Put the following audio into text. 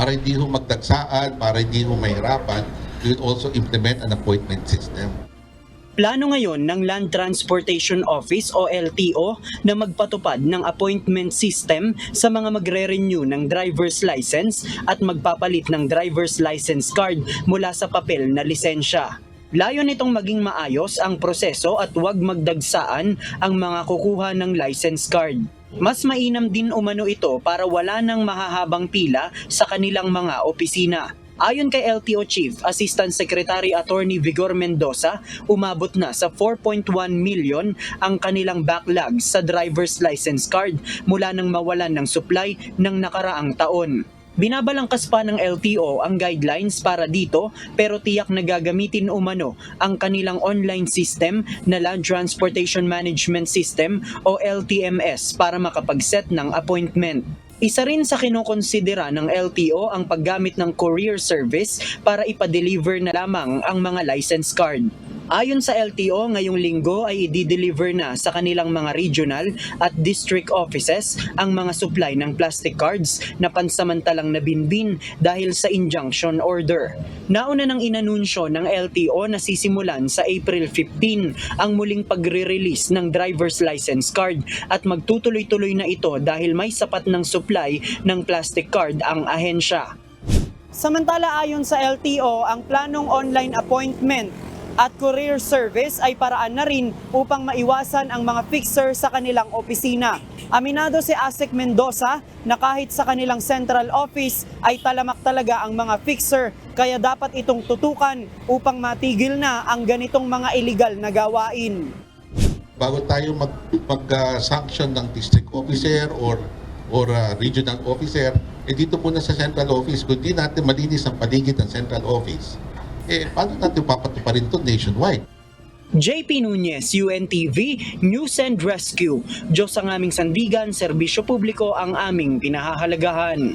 para hindi ho magdagsaan, para hindi ho mahirapan, we will also implement an appointment system. Plano ngayon ng Land Transportation Office o LTO na magpatupad ng appointment system sa mga magre-renew ng driver's license at magpapalit ng driver's license card mula sa papel na lisensya. Layo nitong maging maayos ang proseso at huwag magdagsaan ang mga kukuha ng license card. Mas mainam din umano ito para wala nang mahahabang pila sa kanilang mga opisina. Ayon kay LTO Chief Assistant Secretary Attorney Vigor Mendoza, umabot na sa 4.1 million ang kanilang backlog sa driver's license card mula nang mawalan ng supply ng nakaraang taon. Binabalangkas pa ng LTO ang guidelines para dito pero tiyak na gagamitin umano ang kanilang online system na Land Transportation Management System o LTMS para makapag-set ng appointment. Isa rin sa kinukonsidera ng LTO ang paggamit ng courier service para ipa-deliver na lamang ang mga license card. Ayon sa LTO, ngayong linggo ay i-deliver na sa kanilang mga regional at district offices ang mga supply ng plastic cards na pansamantalang nabinbin dahil sa injunction order. Nauna nang inanunsyo ng LTO na sisimulan sa April 15 ang muling pagre-release ng driver's license card at magtutuloy-tuloy na ito dahil may sapat ng supply ng plastic card ang ahensya. Samantala ayon sa LTO, ang planong online appointment at courier service ay paraan na rin upang maiwasan ang mga fixer sa kanilang opisina. Aminado si Asek Mendoza na kahit sa kanilang central office ay talamak talaga ang mga fixer kaya dapat itong tutukan upang matigil na ang ganitong mga illegal na gawain. Bago tayo mag-sanction ng district officer or regional officer, dito muna sa central office, kung di natin malinis ang paligid ng central office, paano natin papatuparin ito nationwide? JP Nunez, UNTV, News and Rescue. Diyos ang aming sandigan, serbisyo publiko ang aming pinahahalagahan.